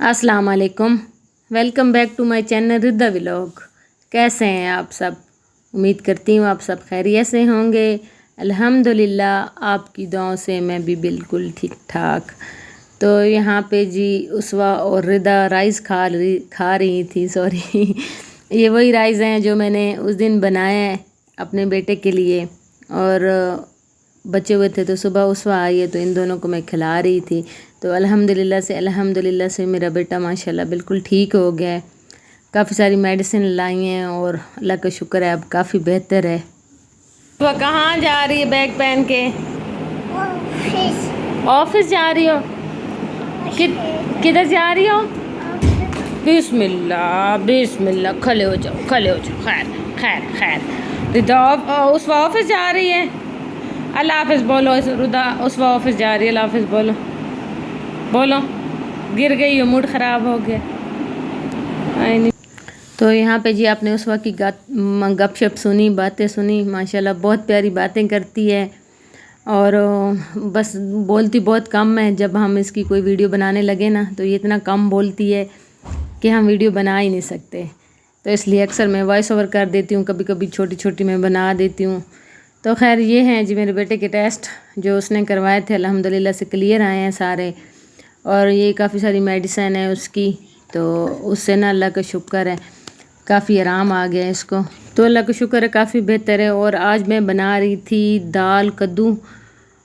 अस्सलाम वालेकुम। Welcome back to my channel Rida vlog. कैसे हैं आप सब? उम्मीद करती हूँ आप सब खैरियत से होंगे। अल्हम्दुलिल्लाह आपकी दुआओं से मैं भी बिल्कुल ठीक ठाक। तो यहाँ पे जी उसवा और रिदा राइस खा रही थी सॉरी ये वही राइस हैं जो मैंने उस दिन बनाए हैं अपने बेटे के लिए, और बचे हुए थे तो सुबह उसवा आई है तो इन दोनों को मैं खिला रही थी। तो अल्हम्दुलिल्लाह से मेरा बेटा माशाल्लाह बिल्कुल ठीक हो गया है। काफ़ी सारी मेडिसिन लाई हैं और अल्लाह का शुक्र है अब काफ़ी बेहतर है। वह कहाँ जा रही है बैग पहन के? ऑफिस जा रही हो? किधर जा रही हो? बिस्मिल्लाह बिस्मिल्लाह, खड़े हो जाओ खड़े हो जाओ। खैर खैर खैर रिदा उस ऑफिस जा रही है। अल्लाह हाफिज़ बोलो। रुदा उस ऑफिस जा रही है। अल्लाह हाफिज़ बोलो बोलो। गिर गई हो, मूड ख़राब हो गया। तो यहाँ पे जी आपने उस वक्त की गपशप सुनी, बातें सुनी। माशाल्लाह बहुत प्यारी बातें करती है और बस बोलती बहुत कम है। जब हम इसकी कोई वीडियो बनाने लगे ना तो ये इतना कम बोलती है कि हम वीडियो बना ही नहीं सकते। तो इसलिए अक्सर मैं वॉइस ओवर कर देती हूँ, कभी कभी छोटी छोटी मैं बना देती हूँ। तो खैर ये हैं जी मेरे बेटे के टेस्ट जो उसने करवाए थे, अल्हम्दुलिल्लाह से क्लियर आए हैं सारे। और ये काफ़ी सारी मेडिसिन है उसकी, तो उससे ना अल्लाह का शुक्र है काफ़ी आराम आ गया है इसको। तो अल्लाह का शुक्र है काफ़ी बेहतर है। और आज मैं बना रही थी दाल कद्दू,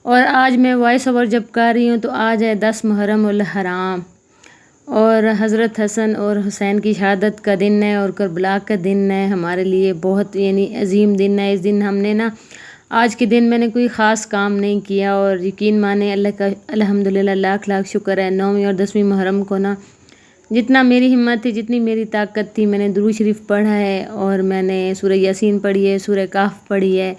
और आज मैं वॉइस ओवर जब कर रही हूँ तो आज है 10 मुहर्रम उल हराम और हज़रत हसन और हुसैन की शहादत का दिन है और करबला का दिन है। हमारे लिए बहुत यानी अजीम दिन है। इस दिन हमने ना आज के दिन मैंने कोई ख़ास काम नहीं किया, और यकीन माने अल्लाह का अल्हम्दुलिल्लाह लाख लाख शुक्र है। 9वीं और 10वीं मुहर्रम को ना जितना मेरी हिम्मत थी, जितनी मेरी ताकत थी, मैंने दुरूद शरीफ पढ़ा है और मैंने सूरह यासीन पढ़ी है, सूरह काफ पढ़ी है।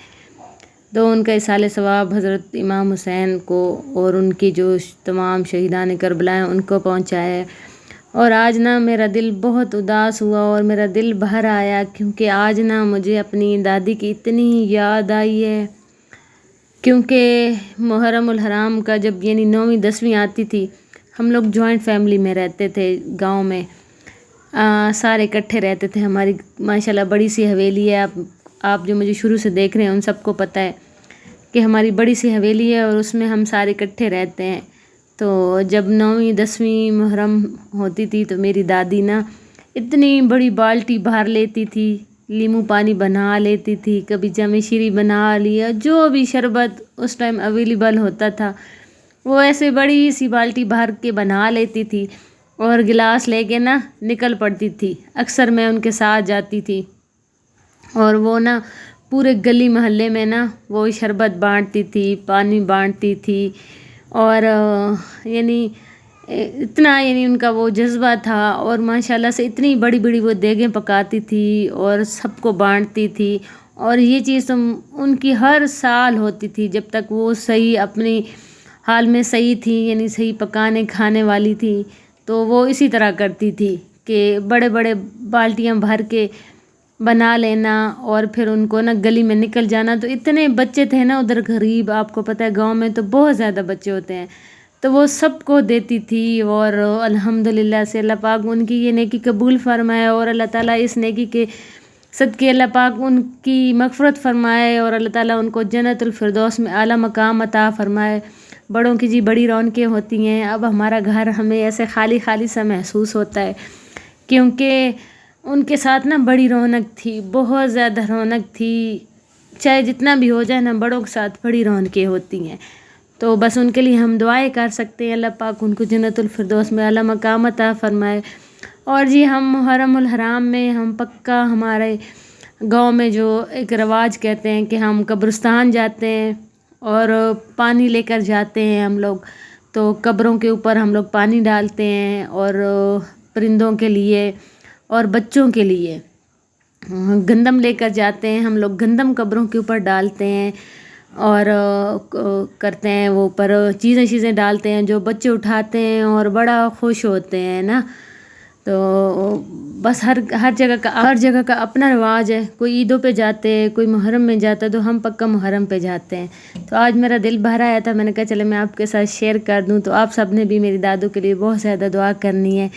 तो उनका इसाले सवाब हज़रत इमाम हुसैन को और उनकी जो तमाम शहीदान करबला हैं उनको पहुँचाया है। और आज ना मेरा दिल बहुत उदास हुआ और मेरा दिल भर आया, क्योंकि आज ना मुझे अपनी दादी की इतनी याद आई है। क्योंकि मुहर्रम उल हराम का जब यानी 9वीं 10वीं आती थी, हम लोग जॉइंट फैमिली में रहते थे गांव में। सारे इकट्ठे रहते थे। हमारी माशाल्लाह बड़ी सी हवेली है। आप जो मुझे शुरू से देख रहे हैं उन सबको पता है कि हमारी बड़ी सी हवेली है और उसमें हम सारे इकट्ठे रहते हैं। तो जब 9वीं 10वीं मुहर्रम होती थी तो मेरी दादी ना इतनी बड़ी बाल्टी भर लेती थी, नींबू पानी बना लेती थी, कभी जमीशीरी बना लिया, जो भी शरबत उस टाइम अवेलेबल होता था वो ऐसे बड़ी सी बाल्टी भर के बना लेती थी और गिलास लेके ना निकल पड़ती थी। अक्सर मैं उनके साथ जाती थी और वो ना पूरे गली मोहल्ले में ना वो शरबत बांटती थी, पानी बांटती थी। और यानी इतना यानी उनका वो जज्बा था। और माशाल्लाह से इतनी बड़ी बड़ी वो देगें पकाती थी और सबको बांटती थी। और ये चीज़ तो उनकी हर साल होती थी जब तक वो सही अपनी हाल में सही थी, यानी सही पकाने खाने वाली थी। तो वो इसी तरह करती थी कि बड़े बड़े बाल्टियाँ भर के बना लेना और फिर उनको ना गली में निकल जाना। तो इतने बच्चे थे ना उधर, गरीब, आपको पता है गांव में तो बहुत ज़्यादा बच्चे होते हैं, तो वो सबको देती थी। और अल्हम्दुलिल्लाह से अल्लाह पाक उनकी ये नेकी कबूल फरमाए और अल्लाह ताला इस नेकी के सदके अल्लाह पाक उनकी मग़फ़िरत फरमाए और अल्लाह ताला उनको जन्नतुल फिरदौस में आला मकाम अता फरमाए। बड़ों की जी बड़ी रौनकें होती हैं। अब हमारा घर हमें ऐसे खाली खाली सा महसूस होता है, क्योंकि उनके साथ ना बड़ी रौनक थी, बहुत ज़्यादा रौनक थी। चाहे जितना भी हो जाए ना, बड़ों के साथ बड़ी रौनकें होती हैं। तो बस उनके लिए हम दुआएं कर सकते हैं, अल्लाह पाक उनको जन्नतुल फिरदौस में आला मकाम अता फरमाए। और जी हम मुहर्रम उल हराम में हम पक्का हमारे गांव में जो एक रवाज कहते हैं कि हम कब्रिस्तान जाते हैं और पानी लेकर जाते हैं हम लोग। तो कब्रों के ऊपर हम लोग पानी डालते हैं और परिंदों के लिए और बच्चों के लिए गंदम लेकर जाते हैं हम लोग। गंदम कब्रों के ऊपर डालते हैं और करते हैं वो ऊपर चीज़ें डालते हैं जो बच्चे उठाते हैं और बड़ा खुश होते हैं ना। تو بس ہر جگہ کا اپنا رواج ہے. کوئی عیدوں پہ جاتے ہیں، کوئی محرم میں جاتا ہے، تو ہم پکا محرم پہ جاتے ہیں. تو آج میرا دل بھر آیا تھا، میں نے کہا چلے میں آپ کے ساتھ شیئر کر دوں. تو آپ سب نے بھی میری دادو کے لیے بہت زیادہ دعا کرنی ہے،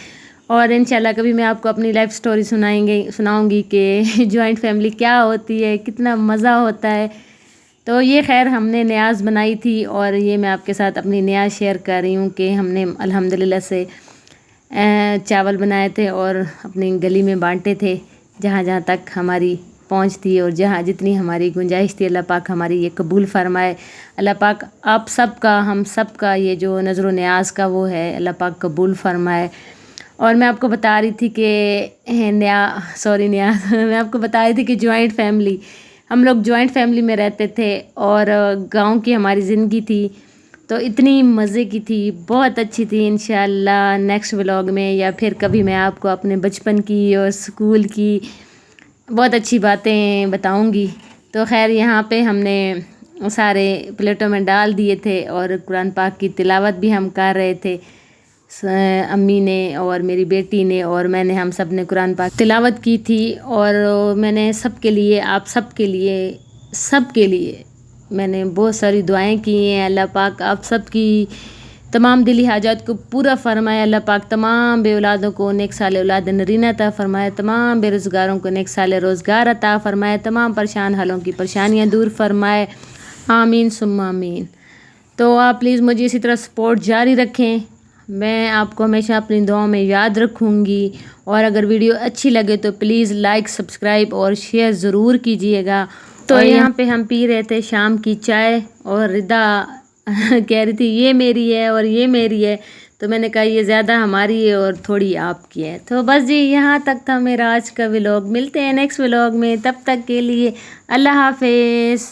اور انشاءاللہ کبھی میں آپ کو اپنی لائف سٹوری سناؤں گی کہ جوائنٹ فیملی کیا ہوتی ہے، کتنا مزہ ہوتا ہے. تو یہ خیر ہم نے نیاز بنائی تھی، اور یہ میں آپ کے ساتھ اپنی نیاز شیئر کر رہی ہوں کہ ہم نے الحمدللہ سے چاول بنائے تھے اور اپنی گلی میں بانٹے تھے، جہاں جہاں تک ہماری پہنچ تھی اور جہاں جتنی ہماری گنجائش تھی. اللہ پاک ہماری یہ قبول فرمائے. اللہ پاک آپ سب کا، ہم سب کا یہ جو نظر و نیاز کا وہ ہے، اللہ پاک قبول فرمائے. اور میں آپ کو بتا رہی تھی کہ میں آپ کو بتا رہی تھی کہ جوائنٹ فیملی، ہم لوگ جوائنٹ فیملی میں رہتے تھے، اور گاؤں کی ہماری زندگی تھی تو اتنی مزے کی تھی، بہت اچھی تھی. انشاءاللہ نیکسٹ ولاگ میں یا پھر کبھی میں آپ کو اپنے بچپن کی اور اسکول کی بہت اچھی باتیں بتاؤں گی. تو خیر یہاں پہ ہم نے سارے پلیٹوں میں ڈال دیے تھے، اور قرآن پاک کی تلاوت بھی ہم کر رہے تھے. امی نے اور میری بیٹی نے اور میں نے، ہم سب نے قرآن پاک تلاوت کی تھی. اور میں نے سب کے لیے، آپ سب کے لیے میں نے بہت ساری دعائیں کی ہیں. اللہ پاک آپ سب کی تمام دلی حاجات کو پورا فرمائے. اللہ پاک تمام بے اولادوں کو نیک سال اولاد نرینہ عطا فرمائے. تمام بے روزگاروں کو نیک سال روزگار عطا فرمائے. تمام پریشان حالوں کی پریشانیاں دور فرمائے. آمین ثم آمین. تو آپ پلیز مجھے اسی طرح سپورٹ جاری رکھیں. میں آپ کو ہمیشہ اپنی دعاؤں میں یاد رکھوں گی. اور اگر ویڈیو اچھی لگے تو پلیز لائک، سبسکرائب اور شیئر ضرور کیجیے گا. تو یہاں پہ ہم پی رہے تھے شام کی چائے، اور ردا کہہ رہی تھی یہ میری ہے اور یہ میری ہے. تو میں نے کہا یہ زیادہ ہماری ہے اور تھوڑی آپ کی ہے. تو بس جی یہاں تک تھا میرا آج کا ولاگ. ملتے ہیں نیکسٹ ولاگ میں، تب تک کے لیے اللہ حافظ.